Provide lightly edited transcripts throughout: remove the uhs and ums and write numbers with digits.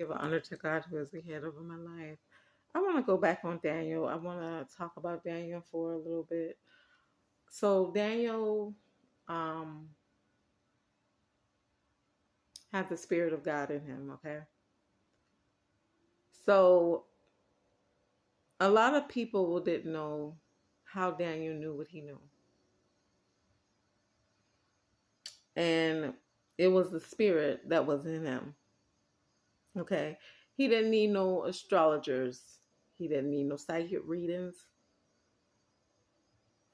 Give honor to God who is the head over my life. I want to go back on Daniel. I want to talk about Daniel for a little bit. So Daniel um, had the spirit of God in him. Okay, so a lot of people didn't know how Daniel knew what he knew, and it was the spirit that was in him. Okay, he didn't need no astrologers. He didn't need no psychic readings.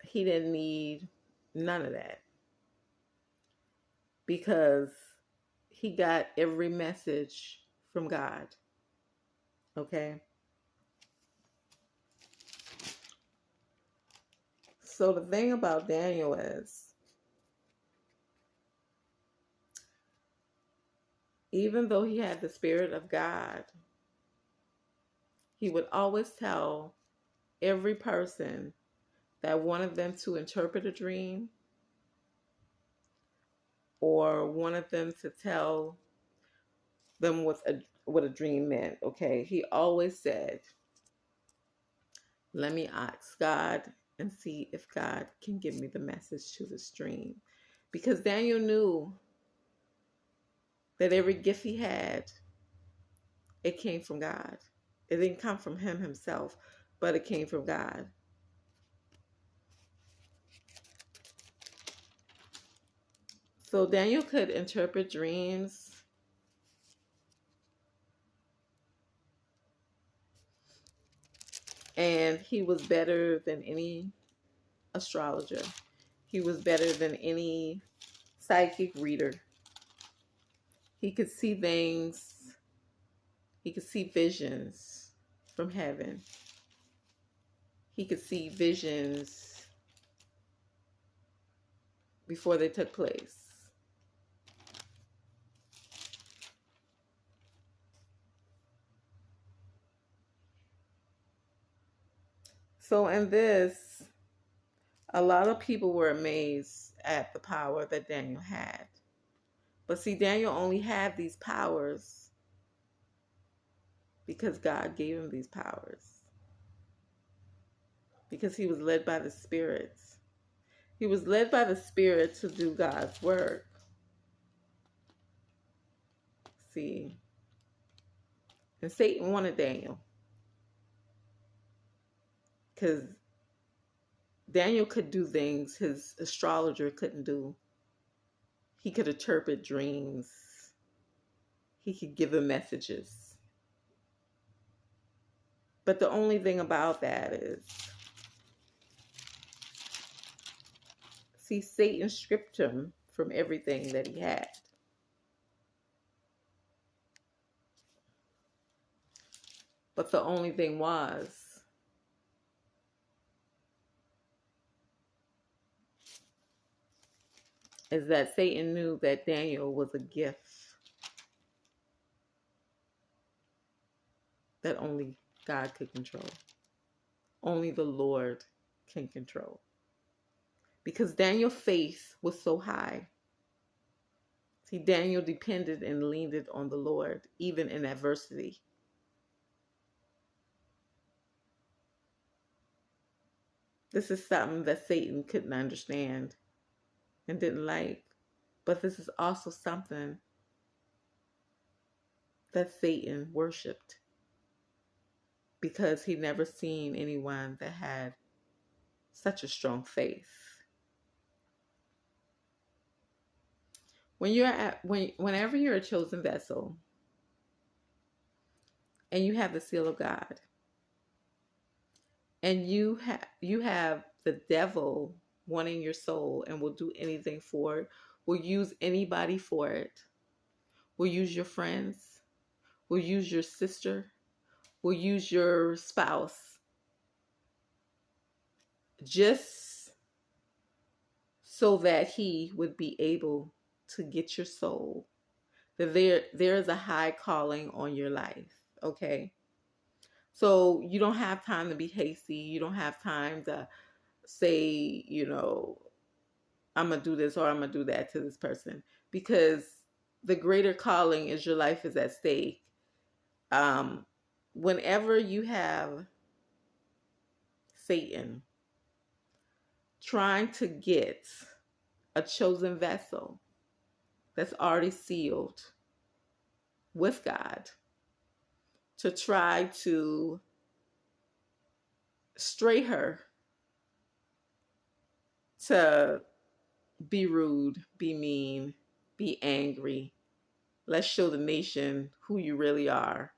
He didn't need none of that because he got every message from God. Okay. So the thing about Daniel is, even though he had the Spirit of God, he would always tell every person that wanted them to interpret a dream or wanted them to tell them what a dream meant. Okay. He always said, let me ask God and see if God can give me the message to the dream. Because Daniel knew that every gift he had, it came from God. It didn't come from him himself, but it came from God. So Daniel could interpret dreams. And he was better than any astrologer. He was better than any psychic reader. He could see things. He could see visions from heaven. He could see visions before they took place. So in this, a lot of people were amazed at the power that Daniel had. But see, Daniel only had these powers because God gave him these powers. Because he was led by the spirits. He was led by the Spirit to do God's work. See, and Satan wanted Daniel because Daniel could do things his astrologer couldn't do. He could interpret dreams. He could give them messages. But the only thing about that is, see, Satan stripped him from everything that he had. But the only thing was, is that Satan knew that Daniel was a gift that only God could control. Only the Lord can control. Because Daniel's faith was so high. See, Daniel depended and leaned on the Lord, even in adversity. This is something that Satan couldn't understand and didn't like. But this is also something that Satan worshipped because he never seen anyone that had such a strong faith. Whenever you're a chosen vessel and you have the seal of God and you have the devil wanting your soul and will do anything for it, will use anybody for it, will use your friends, will use your sister, will use your spouse, just so that he would be able to get your soul. That there is a high calling on your life, okay? So you don't have time to be hasty. You don't have time to say, I'm going to do this or I'm going to do that to this person. Because the greater calling is your life is at stake. Um, Whenever you have Satan trying to get a chosen vessel that's already sealed with God to try to stray her to be rude, be mean, be angry. Let's show the nation who you really are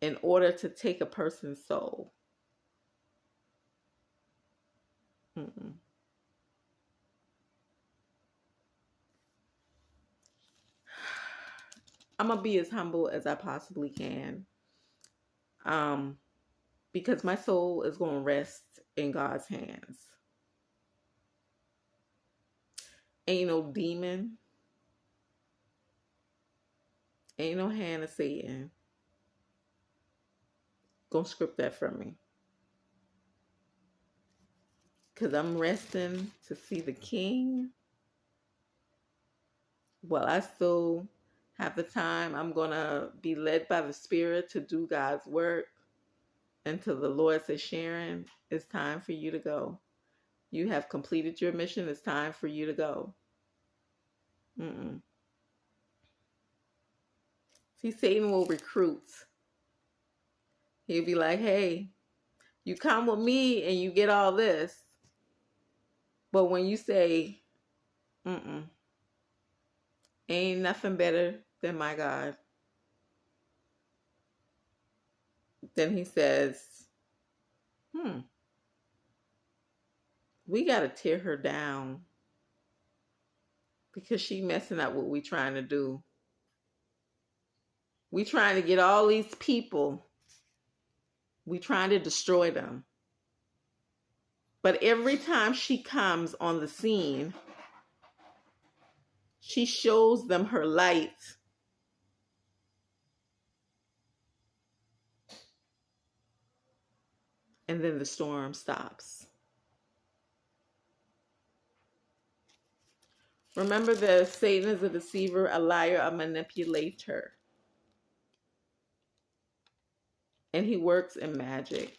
in order to take a person's soul. Mm-mm. I'm going to be as humble as I possibly can. Um, because my soul is going to rest in God's hands. Ain't no demon, ain't no hand of Satan gonna script that for me. Because I'm resting to see the King. While I still have the time, I'm gonna be led by the Spirit to do God's work until the Lord says, Sharon, it's time for you to go. You have completed your mission. It's time for you to go. Mm-mm. See, Satan will recruit. He'll be like, hey, you come with me and you get all this. But when you say, mm-mm, ain't nothing better than my God, then he says, we got to tear her down because she messing up what we trying to do. We trying to get all these people. We trying to destroy them. But every time she comes on the scene, she shows them her light. And then the storm stops. Remember that Satan is a deceiver, a liar, a manipulator. And he works in magic.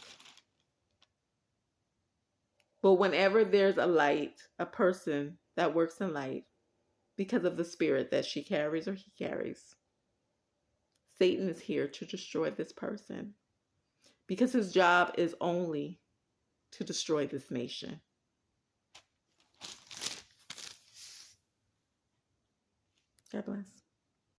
But whenever there's a light, a person that works in light, because of the spirit that she carries or he carries, Satan is here to destroy this person. Because his job is only to destroy this nation. God bless.